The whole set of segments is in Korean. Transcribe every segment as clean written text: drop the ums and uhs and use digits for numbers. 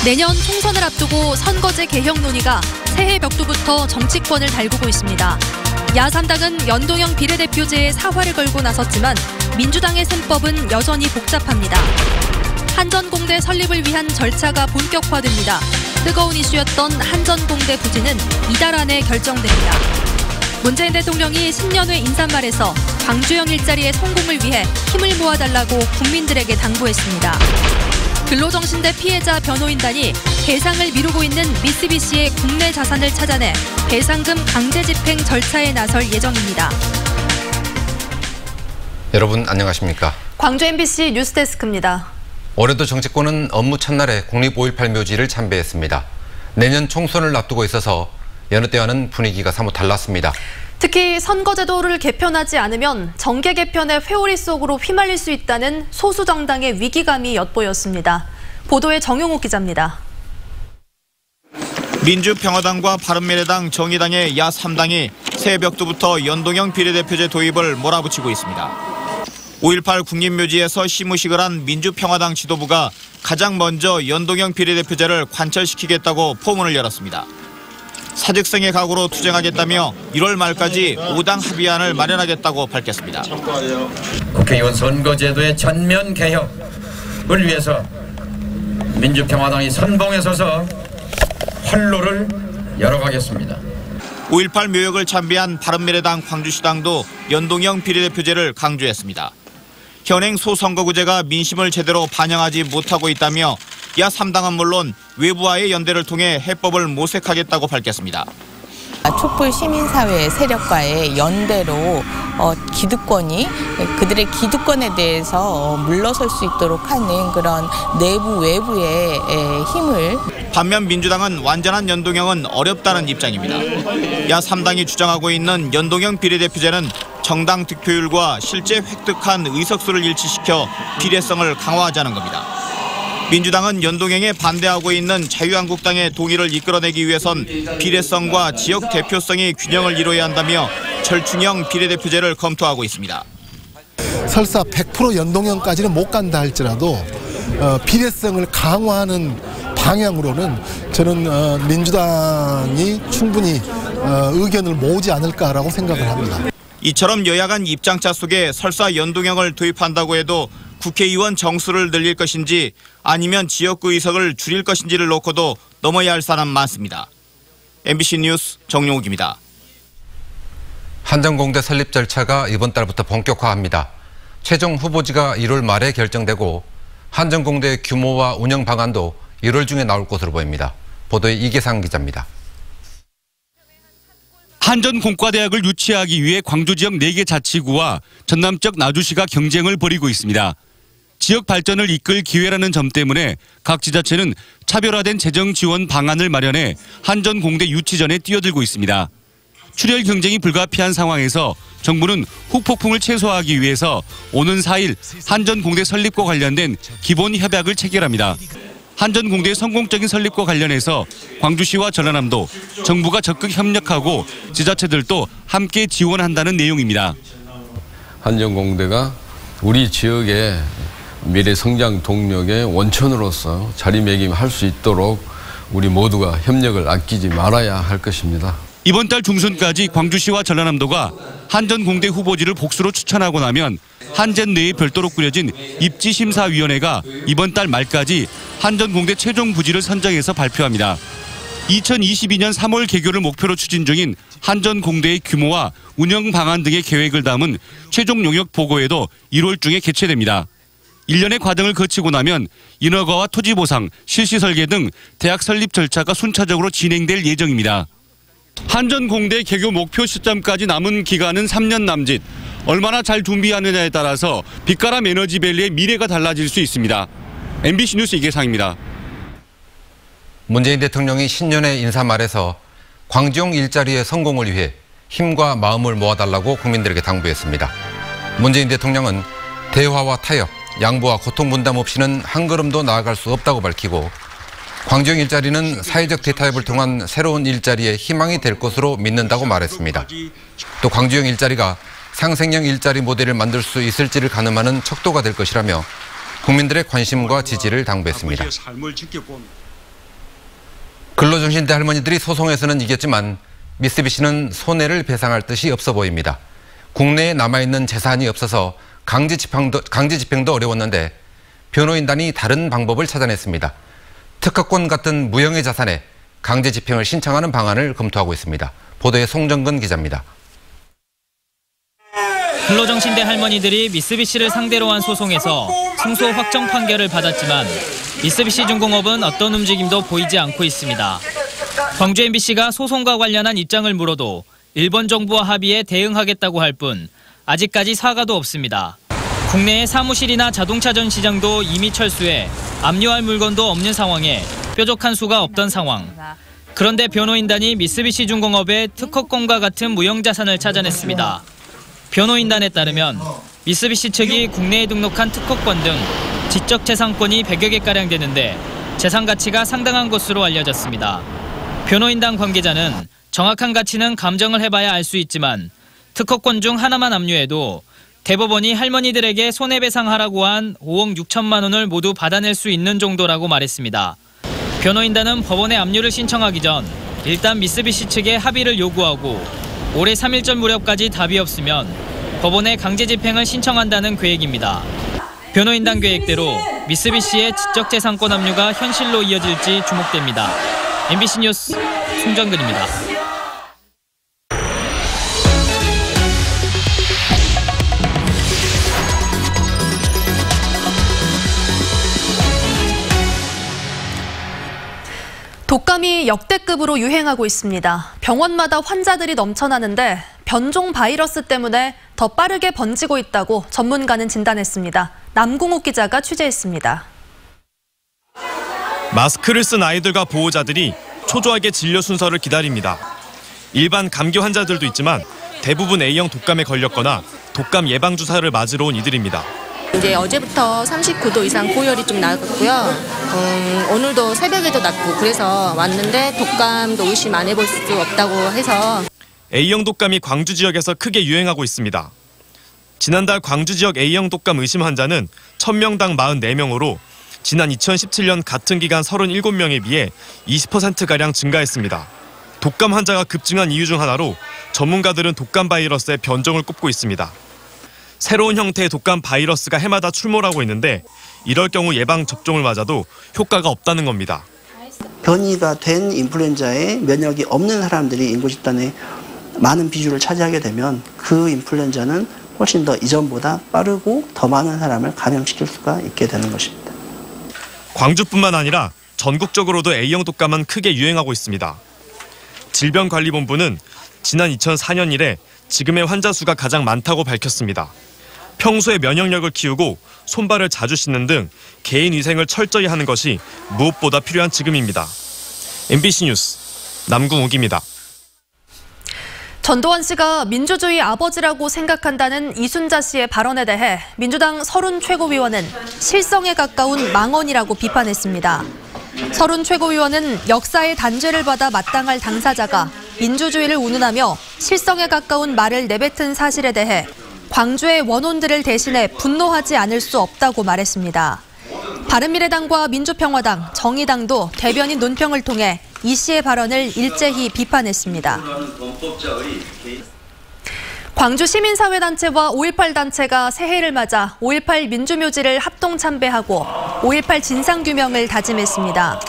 내년 총선을 앞두고 선거제 개혁 논의가 새해 벽두부터 정치권을 달구고 있습니다. 야3당은 연동형 비례대표제에 사활을 걸고 나섰지만 민주당의 셈법은 여전히 복잡합니다. 한전공대 설립을 위한 절차가 본격화됩니다. 뜨거운 이슈였던 한전공대 부지는 이달 안에 결정됩니다. 문재인 대통령이 신년회 인사말에서 광주형 일자리의 성공을 위해 힘을 모아달라고 국민들에게 당부했습니다. 근로정신대 피해자 변호인단이 배상을 미루고 있는 미쓰비시의 국내 자산을 찾아내 배상금 강제 집행 절차에 나설 예정입니다. 여러분 안녕하십니까? 광주 MBC 뉴스데스크입니다. 올해도 정치권은 업무 첫날에 국립 5.18 묘지를 참배했습니다. 내년 총선을 앞두고 있어서 여느 때와는 분위기가 사뭇 달랐습니다. 특히 선거제도를 개편하지 않으면 정계 개편의 회오리 속으로 휘말릴 수 있다는 소수 정당의 위기감이 엿보였습니다. 보도에 정용욱 기자입니다. 민주평화당과 바른미래당, 정의당의 야3당이 새해 벽두부터 연동형 비례대표제 도입을 몰아붙이고 있습니다. 5.18 국립묘지에서 시무식을 한 민주평화당 지도부가 가장 먼저 연동형 비례대표제를 관철시키겠다고 포문을 열었습니다. 사직성의 각오로 투쟁하겠다며 1월 말까지 5당 합의안을 마련하겠다고 밝혔습니다. 국회의원 선거제도의 전면 개혁을 위해서 민주평화당이 선봉에 서서 활로를 열어가겠습니다. 5.18 묘역을 참배한 바른미래당 광주시당도 연동형 비례대표제를 강조했습니다. 현행 소선거구제가 민심을 제대로 반영하지 못하고 있다며 야3당은 물론 외부와의 연대를 통해 해법을 모색하겠다고 밝혔습니다. 촛불 시민사회 세력과의 연대로 기득권이 그들의 기득권에 대해서 물러설 수 있도록 하는 그런 내부 외부의 힘을. 반면 민주당은 완전한 연동형은 어렵다는 입장입니다. 야3당이 주장하고 있는 연동형 비례대표제는 정당 득표율과 실제 획득한 의석수를 일치시켜 비례성을 강화하자는 겁니다. 민주당은 연동형에 반대하고 있는 자유한국당의 동의를 이끌어내기 위해선 비례성과 지역 대표성의 균형을 이뤄야 한다며 절충형 비례대표제를 검토하고 있습니다. 설사 100% 연동형까지는 못 간다 할지라도 비례성을 강화하는 방향으로는 저는 민주당이 충분히 의견을 모으지 않을까라고 생각을 합니다. 이처럼 여야 간 입장차 속에 설사 연동형을 도입한다고 해도 국회의원 정수를 늘릴 것인지 아니면 지역구 의석을 줄일 것인지를 놓고도 넘어야 할 사람 많습니다. MBC 뉴스 정용욱입니다. 한전공대 설립 절차가 이번 달부터 본격화합니다. 최종 후보지가 1월 말에 결정되고 한전공대의 규모와 운영 방안도 1월 중에 나올 것으로 보입니다. 보도에 이계상 기자입니다. 한전공과대학을 유치하기 위해 광주 지역 4개 자치구와 전남 쪽 나주시가 경쟁을 벌이고 있습니다. 지역 발전을 이끌 기회라는 점 때문에 각 지자체는 차별화된 재정 지원 방안을 마련해 한전공대 유치 전에 뛰어들고 있습니다. 출혈 경쟁이 불가피한 상황에서 정부는 후폭풍을 최소화하기 위해서 오는 4일 한전공대 설립과 관련된 기본 협약을 체결합니다. 한전공대의 성공적인 설립과 관련해서 광주시와 전라남도 정부가 적극 협력하고 지자체들도 함께 지원한다는 내용입니다. 한전공대가 우리 지역의 미래 성장 동력의 원천으로서 자리매김할 수 있도록 우리 모두가 협력을 아끼지 말아야 할 것입니다. 이번 달 중순까지 광주시와 전라남도가 한전공대 후보지를 복수로 추천하고 나면 한젠 내에 별도로 꾸려진 입지심사위원회가 이번 달 말까지 한전공대 최종 부지를 선정해서 발표합니다. 2022년 3월 개교를 목표로 추진 중인 한전공대의 규모와 운영 방안 등의 계획을 담은 최종 용역 보고회도 1월 중에 개최됩니다. 1년의 과정을 거치고 나면 인허가와 토지 보상, 실시 설계 등 대학 설립 절차가 순차적으로 진행될 예정입니다. 한전공대 개교 목표 시점까지 남은 기간은 3년 남짓. 얼마나 잘 준비하느냐에 따라서 빛가람 에너지밸리의 미래가 달라질 수 있습니다. MBC 뉴스 이계상입니다. 문재인 대통령이 신년회 인사말에서 광주형 일자리의 성공을 위해 힘과 마음을 모아달라고 국민들에게 당부했습니다. 문재인 대통령은 대화와 타협, 양보와 고통 분담 없이는 한 걸음도 나아갈 수 없다고 밝히고 광주형 일자리는 사회적 대타협을 통한 새로운 일자리의 희망이 될 것으로 믿는다고 말했습니다. 또 광주형 일자리가 상생형 일자리 모델을 만들 수 있을지를 가늠하는 척도가 될 것이라며 국민들의 관심과 지지를 당부했습니다. 근로중심대 할머니들이 소송에서는 이겼지만 미쓰비시는 손해를 배상할 뜻이 없어 보입니다. 국내에 남아있는 재산이 없어서 강제 집행도 어려웠는데 변호인단이 다른 방법을 찾아냈습니다. 특허권 같은 무형의 자산에 강제 집행을 신청하는 방안을 검토하고 있습니다. 보도에 송정근 기자입니다. 근로정신대 할머니들이 미쓰비시를 상대로 한 소송에서 승소 확정 판결을 받았지만 미쓰비시 중공업은 어떤 움직임도 보이지 않고 있습니다. 광주 MBC가 소송과 관련한 입장을 물어도 일본 정부와 합의에 대응하겠다고 할 뿐 아직까지 사과도 없습니다. 국내의 사무실이나 자동차 전 시장도 이미 철수해 압류할 물건도 없는 상황에 뾰족한 수가 없던 상황. 그런데 변호인단이 미쓰비시 중공업의 특허권과 같은 무형자산을 찾아냈습니다. 변호인단에 따르면 미쓰비시 측이 국내에 등록한 특허권 등 지적재산권이 100여 개가량 되는데 재산 가치가 상당한 것으로 알려졌습니다. 변호인단 관계자는 정확한 가치는 감정을 해봐야 알 수 있지만 특허권 중 하나만 압류해도 대법원이 할머니들에게 손해배상하라고 한 5억 6천만 원을 모두 받아낼 수 있는 정도라고 말했습니다. 변호인단은 법원에 압류를 신청하기 전 일단 미쓰비시 측에 합의를 요구하고 올해 3.1절 무렵까지 답이 없으면 법원에 강제 집행을 신청한다는 계획입니다. 변호인단 계획대로 미쓰비시의 지적재산권 압류가 현실로 이어질지 주목됩니다. MBC 뉴스 송정근입니다. 독감이 역대급으로 유행하고 있습니다. 병원마다 환자들이 넘쳐나는데 변종 바이러스 때문에 더 빠르게 번지고 있다고 전문가는 진단했습니다. 남궁욱 기자가 취재했습니다. 마스크를 쓴 아이들과 보호자들이 초조하게 진료 순서를 기다립니다. 일반 감기 환자들도 있지만 대부분 A형 독감에 걸렸거나 독감 예방 주사를 맞으러 온 이들입니다. 이제 어제부터 39도 이상 고열이 좀 나왔고요. 오늘도 새벽에도 났고 그래서 왔는데 독감도 의심 안 해볼 수 없다고 해서. A형 독감이 광주 지역에서 크게 유행하고 있습니다. 지난달 광주 지역 A형 독감 의심 환자는 1000명당 44명으로 지난 2017년 같은 기간 37명에 비해 20%가량 증가했습니다. 독감 환자가 급증한 이유 중 하나로 전문가들은 독감 바이러스의 변종을 꼽고 있습니다. 새로운 형태의 독감 바이러스가 해마다 출몰하고 있는데 이럴 경우 예방 접종을 맞아도 효과가 없다는 겁니다. 변이가 된 인플루엔자에 면역이 없는 사람들이 인구 집단에 많은 비중을 차지하게 되면 그 인플루엔자는 훨씬 더 이전보다 빠르고 더 많은 사람을 감염시킬 수가 있게 되는 것입니다. 광주뿐만 아니라 전국적으로도 A형 독감은 크게 유행하고 있습니다. 질병관리본부는 지난 2004년 이래 지금의 환자 수가 가장 많다고 밝혔습니다. 평소에 면역력을 키우고 손발을 자주 씻는 등 개인 위생을 철저히 하는 것이 무엇보다 필요한 지금입니다. MBC 뉴스 남궁욱입니다. 전두환 씨가 민주주의 아버지라고 생각한다는 이순자 씨의 발언에 대해 민주당 서른 최고위원은 실성에 가까운 망언이라고 비판했습니다. 서른 최고위원은 역사의 단죄를 받아 마땅할 당사자가 민주주의를 운운하며 실성에 가까운 말을 내뱉은 사실에 대해 광주의 원혼들을 대신해 분노하지 않을 수 없다고 말했습니다. 바른미래당과 민주평화당, 정의당도 대변인 논평을 통해 이 씨의 발언을 일제히 비판했습니다. 광주 시민사회단체와 5.18 단체가 새해를 맞아 5.18 민주묘지를 합동 참배하고 5.18 진상규명을 다짐했습니다.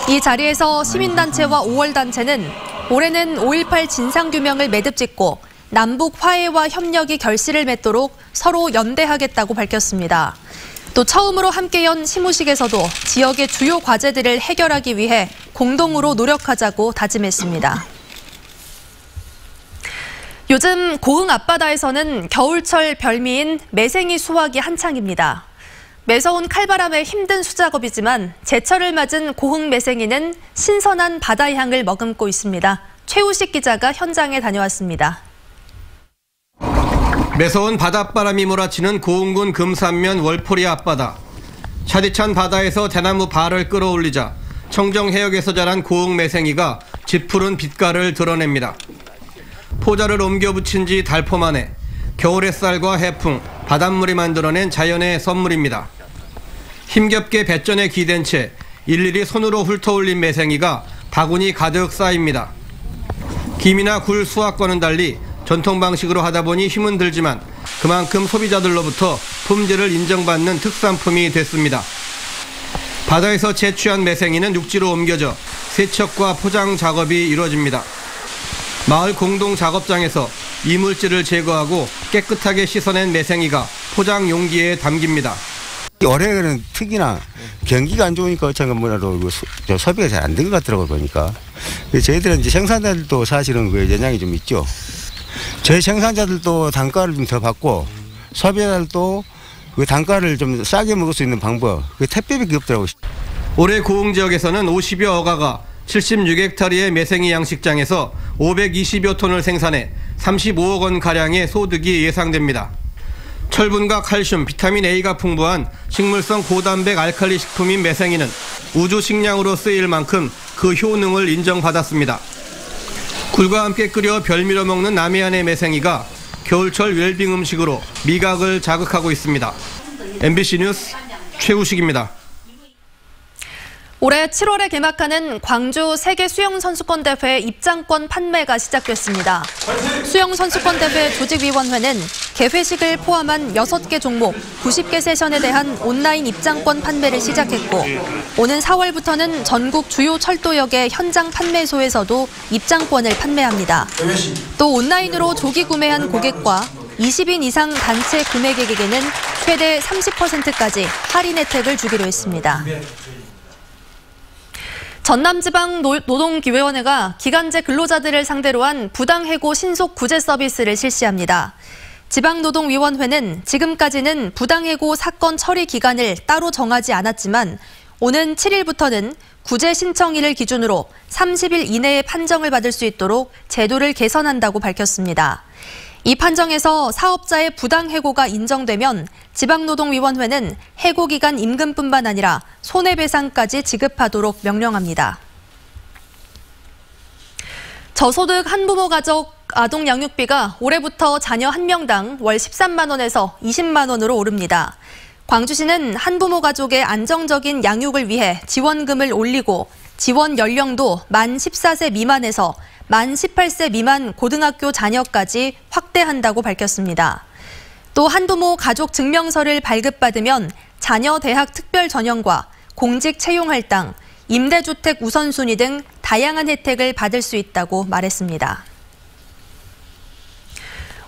이 자리에서 시민단체와 5월 단체는 올해는 5.18 진상규명을 매듭짓고 남북 화해와 협력이 결실을 맺도록 서로 연대하겠다고 밝혔습니다. 또 처음으로 함께 연 시무식에서도 지역의 주요 과제들을 해결하기 위해 공동으로 노력하자고 다짐했습니다. 요즘 고흥 앞바다에서는 겨울철 별미인 매생이 수확이 한창입니다. 매서운 칼바람에 힘든 수작업이지만 제철을 맞은 고흥 매생이는 신선한 바다의 향을 머금고 있습니다. 최우식 기자가 현장에 다녀왔습니다. 매서운 바닷바람이 몰아치는 고흥군 금산면 월포리 앞바다. 차디찬 바다에서 대나무 발을 끌어올리자 청정해역에서 자란 고흥 매생이가 짙푸른 빛깔을 드러냅니다. 포자를 옮겨 붙인 지 달포 만에 겨울 햇살과 해풍, 바닷물이 만들어낸 자연의 선물입니다. 힘겹게 배전에 기댄 채 일일이 손으로 훑어올린 매생이가 바구니 가득 쌓입니다. 김이나 굴 수확과는 달리 전통 방식으로 하다 보니 힘은 들지만 그만큼 소비자들로부터 품질을 인정받는 특산품이 됐습니다. 바다에서 채취한 매생이는 육지로 옮겨져 세척과 포장 작업이 이루어집니다. 마을 공동 작업장에서 이물질을 제거하고 깨끗하게 씻어낸 매생이가 포장 용기에 담깁니다. 올해는 특히나 경기가 안 좋으니까 어쩌면 뭐라도 소비가 잘 안 된 것 같더라고요, 보니까. 저희들은 이제 생산자들도 사실은 그 영향이 좀 있죠. 저희 생산자들도 단가를 좀 더 받고 소비자들도 그 단가를 좀 싸게 먹을 수 있는 방법, 그 택배밖에 없더라고요. 올해 고흥 지역에서는 50여 어가가 76헥타리의 매생이 양식장에서 520여 톤을 생산해 35억 원 가량의 소득이 예상됩니다. 철분과 칼슘, 비타민 A가 풍부한 식물성 고단백 알칼리 식품인 매생이는 우주 식량으로 쓰일 만큼 그 효능을 인정받았습니다. 굴과 함께 끓여 별미로 먹는 남해안의 매생이가 겨울철 웰빙 음식으로 미각을 자극하고 있습니다. MBC 뉴스 최우식입니다. 올해 7월에 개막하는 광주 세계 수영선수권 대회 입장권 판매가 시작됐습니다. 수영선수권 대회 조직위원회는 개회식을 포함한 6개 종목 90개 세션에 대한 온라인 입장권 판매를 시작했고 오는 4월부터는 전국 주요 철도역의 현장 판매소에서도 입장권을 판매합니다. 또 온라인으로 조기 구매한 고객과 20인 이상 단체 구매객에게는 최대 30%까지 할인 혜택을 주기로 했습니다. 전남지방노동기회원회가 기간제 근로자들을 상대로 한 부당해고 신속 구제 서비스를 실시합니다. 지방노동위원회는 지금까지는 부당해고 사건 처리 기간을 따로 정하지 않았지만 오는 7일부터는 구제 신청일을 기준으로 30일 이내에 판정을 받을 수 있도록 제도를 개선한다고 밝혔습니다. 이 판정에서 사업자의 부당해고가 인정되면 지방노동위원회는 해고기간 임금뿐만 아니라 손해배상까지 지급하도록 명령합니다. 저소득 한부모 가족 아동 양육비가 올해부터 자녀 1명당 월 13만 원에서 20만 원으로 오릅니다. 광주시는 한부모 가족의 안정적인 양육을 위해 지원금을 올리고 지원 연령도 만 14세 미만에서 만 18세 미만 고등학교 자녀까지 확대한다고 밝혔습니다. 또 한부모 가족 증명서를 발급받으면 자녀 대학 특별 전형과 공직 채용 할당, 임대주택 우선순위 등 다양한 혜택을 받을 수 있다고 말했습니다.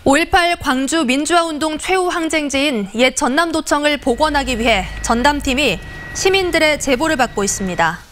5.18 광주 민주화운동 최후 항쟁지인 옛 전남도청을 복원하기 위해 전담팀이 시민들의 제보를 받고 있습니다.